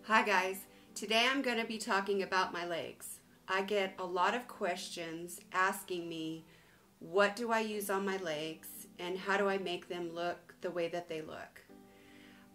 Hi guys, today I'm going to be talking about my legs. I get a lot of questions asking me what do I use on my legs and how do I make them look the way that they look.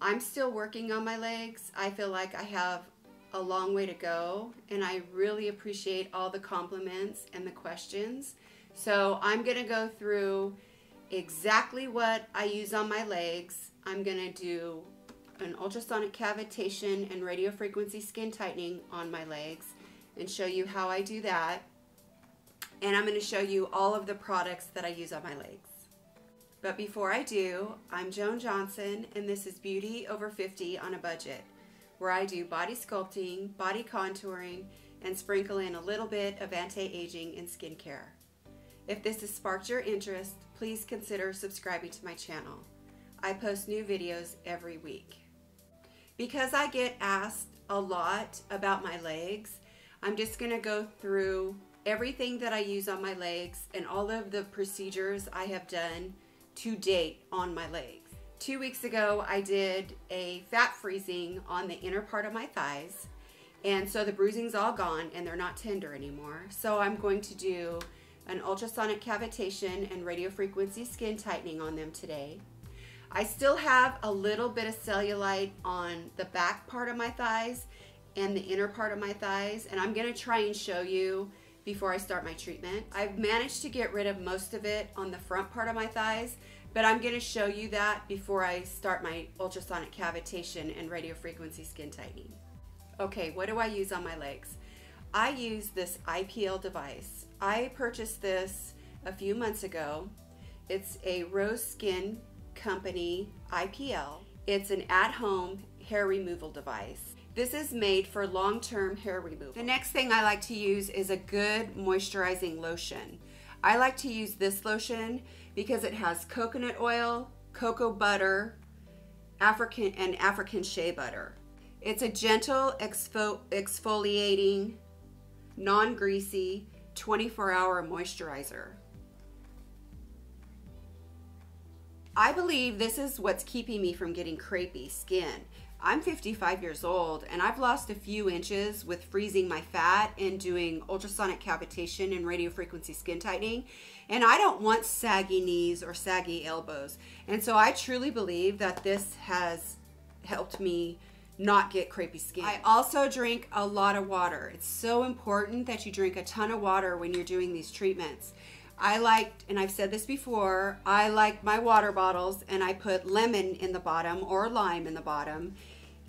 I'm still working on my legs. I feel like I have a long way to go and I really appreciate all the compliments and the questions. So I'm going to go through exactly what I use on my legs. I'm going to do an ultrasonic cavitation and radiofrequency skin tightening on my legs and show you how I do that. And I'm going to show you all of the products that I use on my legs. But before I do, I'm Joan Johnson and this is Beauty Over 50 on a Budget, where I do body sculpting, body contouring, and sprinkle in a little bit of anti-aging and skincare. If this has sparked your interest, please consider subscribing to my channel. I post new videos every week. Because I get asked a lot about my legs, I'm just going to go through everything that I use on my legs and all of the procedures I have done to date on my legs. 2 weeks ago, I did a fat freezing on the inner part of my thighs, and so the bruising's all gone and they're not tender anymore. So I'm going to do an ultrasonic cavitation and radiofrequency skin tightening on them today. I still have a little bit of cellulite on the back part of my thighs and the inner part of my thighs, and I'm going to try and show you before I start my treatment. I've managed to get rid of most of it on the front part of my thighs, but I'm going to show you that before I start my ultrasonic cavitation and radiofrequency skin tightening. Okay, what do I use on my legs? I use this IPL device. I purchased this a few months ago. It's a RoseSkinCo IPL. It's an at-home hair removal device. This is made for long-term hair removal. The next thing I like to use is a good moisturizing lotion. I like to use this lotion because it has coconut oil, cocoa butter, African shea butter. It's a gentle exfoliating, non-greasy, 24-hour moisturizer. I believe this is what's keeping me from getting crepey skin. I'm 55 years old and I've lost a few inches with freezing my fat and doing ultrasonic cavitation and radiofrequency skin tightening, and I don't want saggy knees or saggy elbows. And so I truly believe that this has helped me not get crepey skin. I also drink a lot of water. It's so important that you drink a ton of water when you're doing these treatments. I liked, and I've said this before, I like my water bottles and I put lemon in the bottom or lime in the bottom.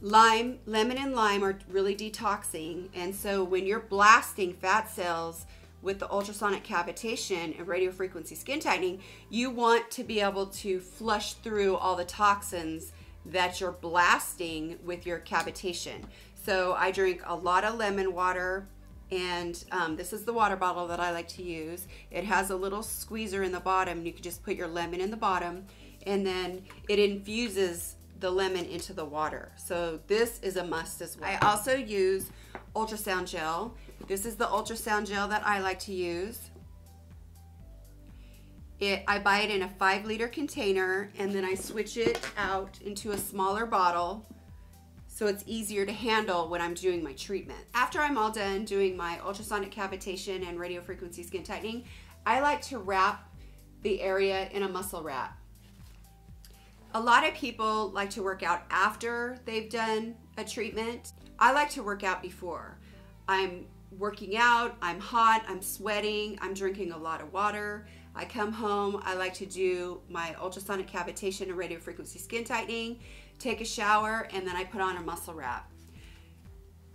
Lemon and lime are really detoxing, and so when you're blasting fat cells with the ultrasonic cavitation and radiofrequency skin tightening, you want to be able to flush through all the toxins that you're blasting with your cavitation. So I drink a lot of lemon water. And this is the water bottle that I like to use. It has a little squeezer in the bottom. You can just put your lemon in the bottom and then it infuses the lemon into the water. So this is a must as well. I also use Ultrasound Gel. This is the Ultrasound Gel that I like to use. I buy it in a 5-liter container and then I switch it out into a smaller bottle so it's easier to handle when I'm doing my treatment. After I'm all done doing my ultrasonic cavitation and radiofrequency skin tightening, I like to wrap the area in a muscle wrap. A lot of people like to work out after they've done a treatment. I like to work out before. I'm working out, I'm hot, I'm sweating, I'm drinking a lot of water. I come home, I like to do my ultrasonic cavitation and radiofrequency skin tightening, take a shower, and then I put on a muscle wrap.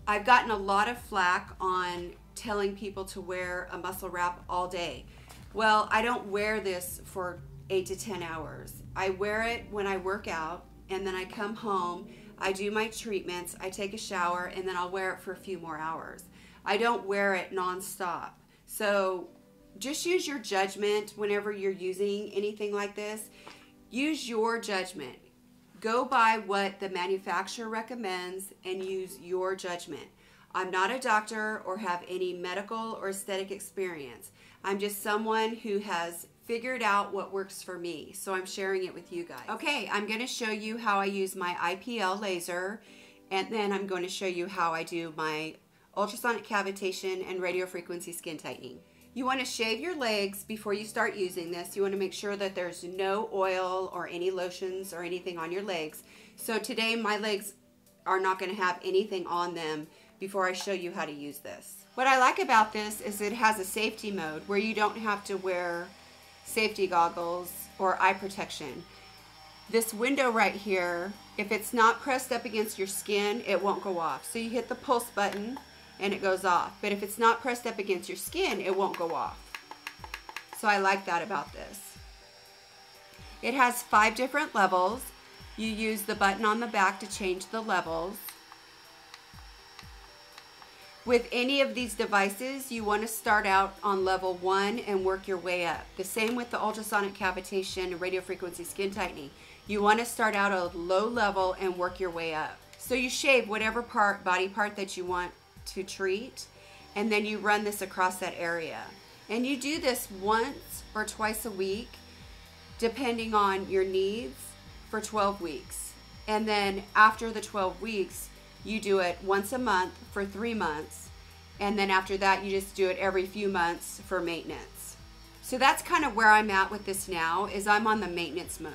I've gotten a lot of flack on telling people to wear a muscle wrap all day. Well, I don't wear this for 8 to 10 hours. I wear it when I work out, and then I come home, I do my treatments, I take a shower, and then I'll wear it for a few more hours. I don't wear it non-stop. So just use your judgment whenever you're using anything like this. Use your judgment. Go by what the manufacturer recommends and use your judgment. I'm not a doctor or have any medical or aesthetic experience. I'm just someone who has figured out what works for me, so I'm sharing it with you guys. Okay, I'm going to show you how I use my IPL laser and then I'm going to show you how I do my ultrasonic cavitation and radiofrequency skin tightening. You want to shave your legs before you start using this. You want to make sure that there's no oil or any lotions or anything on your legs. So today my legs are not going to have anything on them before I show you how to use this. What I like about this is it has a safety mode where you don't have to wear safety goggles or eye protection. This window right here, if it's not pressed up against your skin, it won't go off. So you hit the pulse button and it goes off. But if it's not pressed up against your skin, it won't go off. So I like that about this. It has 5 different levels. You use the button on the back to change the levels. With any of these devices, you want to start out on level 1 and work your way up. The same with the ultrasonic cavitation and radiofrequency skin tightening. You want to start out at a low level and work your way up. So you shave whatever body part that you want to treat, and then you run this across that area. And you do this once or twice a week, depending on your needs, for 12 weeks. And then after the 12 weeks, you do it once a month for 3 months. And then after that, you just do it every few months for maintenance. So that's kind of where I'm at with this now, is I'm on the maintenance mode.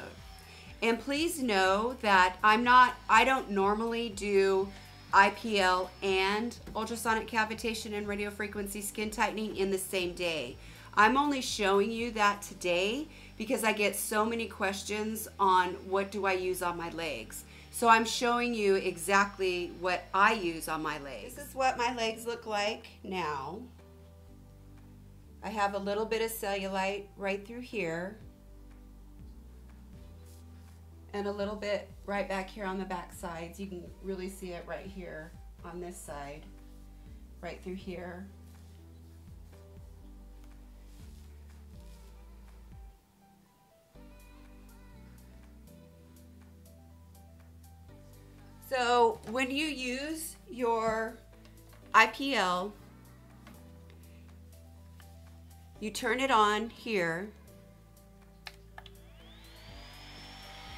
And please know that I don't normally do IPL and ultrasonic cavitation and radiofrequency skin tightening in the same day. I'm only showing you that today because I get so many questions on what do I use on my legs. So I'm showing you exactly what I use on my legs. This is what my legs look like now. I have a little bit of cellulite right through here, and a little bit right back here on the back sides. You can really see it right here on this side, right through here. So when you use your IPL, you turn it on here,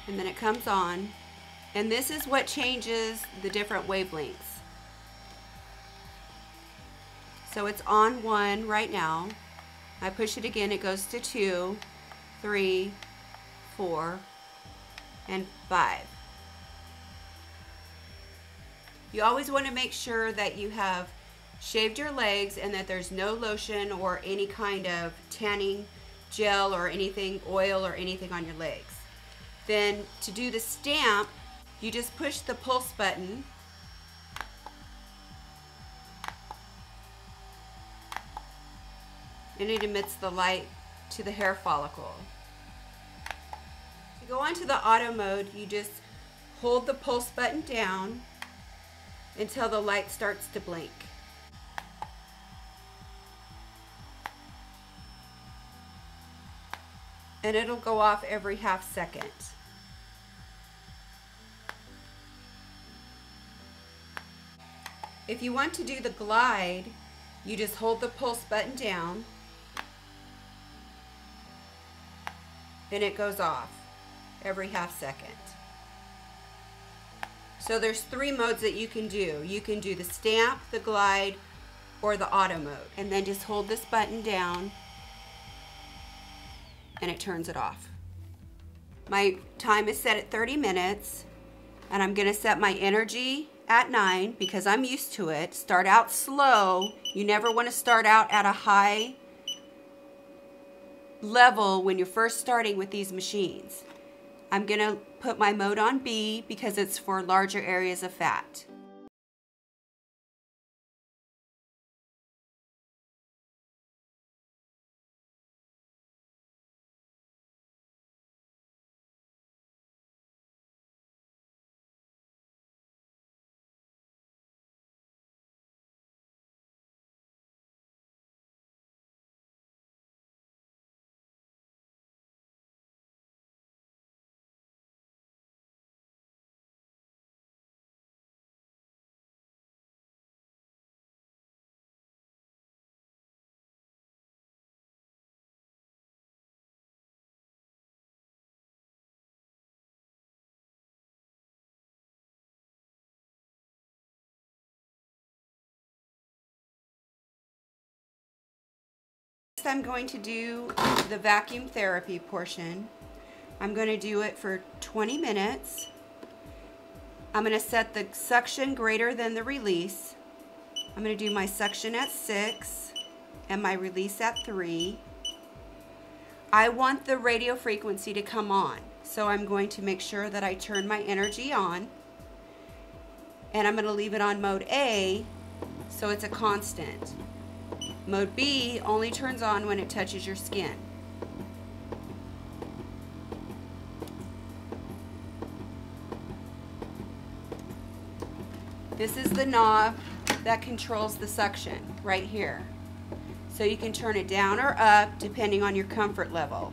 and then it comes on, and this is what changes the different wavelengths. So it's on 1 right now. I push it again, it goes to 2, 3, 4, and 5. You always want to make sure that you have shaved your legs and that there's no lotion or any kind of tanning gel or anything, oil or anything on your legs. Then to do the stamp, you just push the pulse button and it emits the light to the hair follicle. To go on to the auto mode, you just hold the pulse button down until the light starts to blink. And it'll go off every half second. If you want to do the glide, you just hold the pulse button down and it goes off every half second. So there's 3 modes that you can do. You can do the stamp, the glide, or the auto mode. And then just hold this button down and it turns it off. My time is set at 30 minutes and I'm gonna set my energy at 9 because I'm used to it. Start out slow. You never wanna start out at a high level when you're first starting with these machines. I'm gonna put my mode on B because it's for larger areas of fat. Next, I'm going to do the vacuum therapy portion. I'm going to do it for 20 minutes. I'm going to set the suction greater than the release. I'm going to do my suction at 6 and my release at 3. I want the radio frequency to come on, so I'm going to make sure that I turn my energy on, and I'm going to leave it on mode A so it's a constant. Mode B only turns on when it touches your skin. This is the knob that controls the suction right here. So you can turn it down or up depending on your comfort level.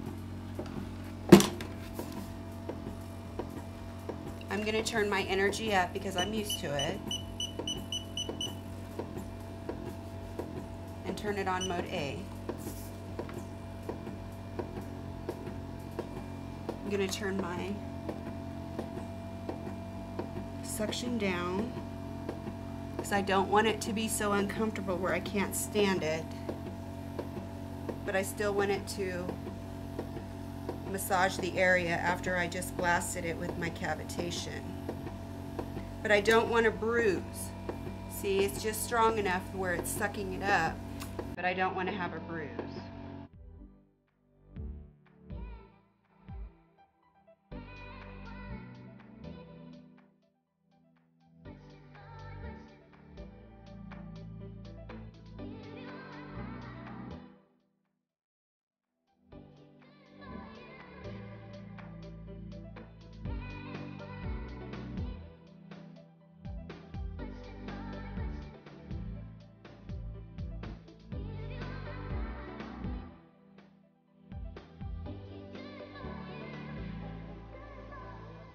I'm going to turn my energy up because I'm used to it. And turn it on mode A. I'm going to turn my suction down because I don't want it to be so uncomfortable where I can't stand it. But I still want it to massage the area after I just blasted it with my cavitation. But I don't want to bruise. See, it's just strong enough where it's sucking it up, but I don't want to have a bruise.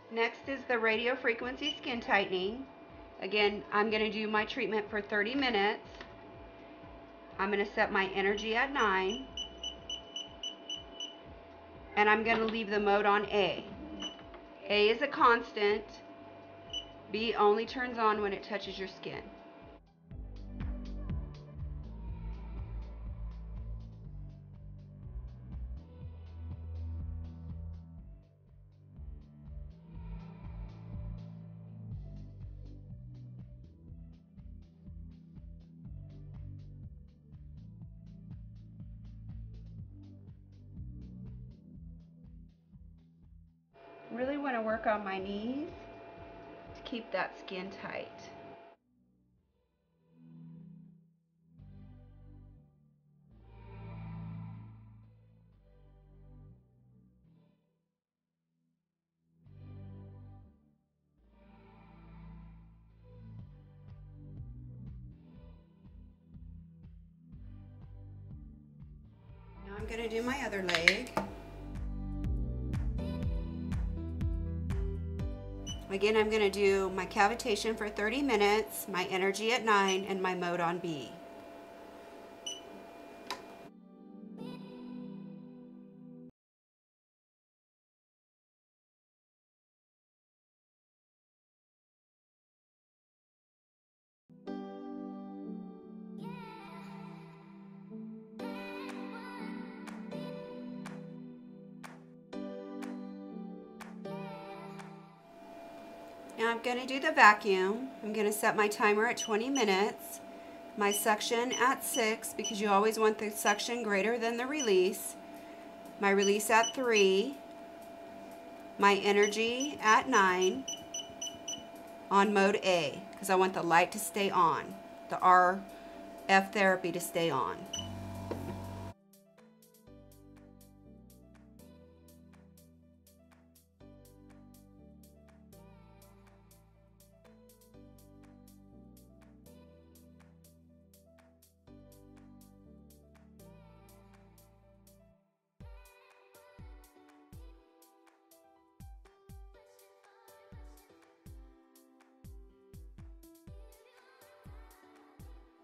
Next is the radio frequency skin tightening. Again, I'm going to do my treatment for 30 minutes. I'm going to set my energy at 9. And I'm going to leave the mode on A. A is a constant. B only turns on when it touches your skin. Really want to work on my knees to keep that skin tight. Now I'm going to do my other leg. Again, I'm going to do my cavitation for 30 minutes, my energy at 9, and my mode on B. Now I'm going to do the vacuum. I'm going to set my timer at 20 minutes, my suction at 6 because you always want the suction greater than the release, my release at 3, my energy at 9 on mode A because I want the light to stay on, the RF therapy to stay on.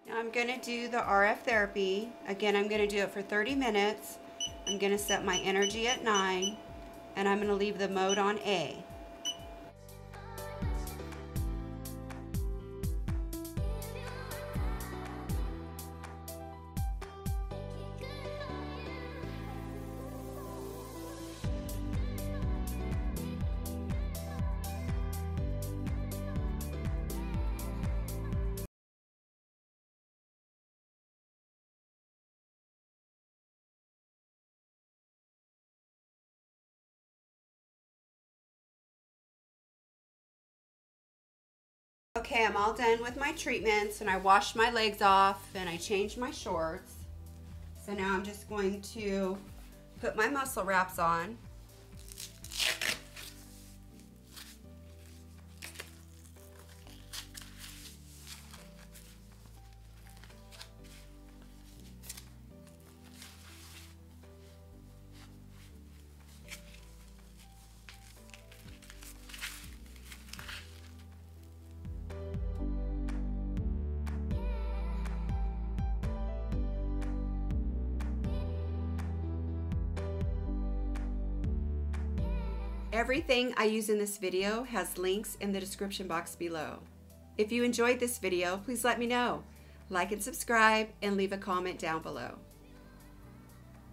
Now I'm going to do the RF therapy. Again, I'm going to do it for 30 minutes. I'm going to set my energy at 9, and I'm going to leave the mode on A. Okay, I'm all done with my treatments, and I washed my legs off and I changed my shorts. So now I'm just going to put my muscle wraps on. Everything I use in this video has links in the description box below. If you enjoyed this video, please let me know. Like and subscribe and leave a comment down below.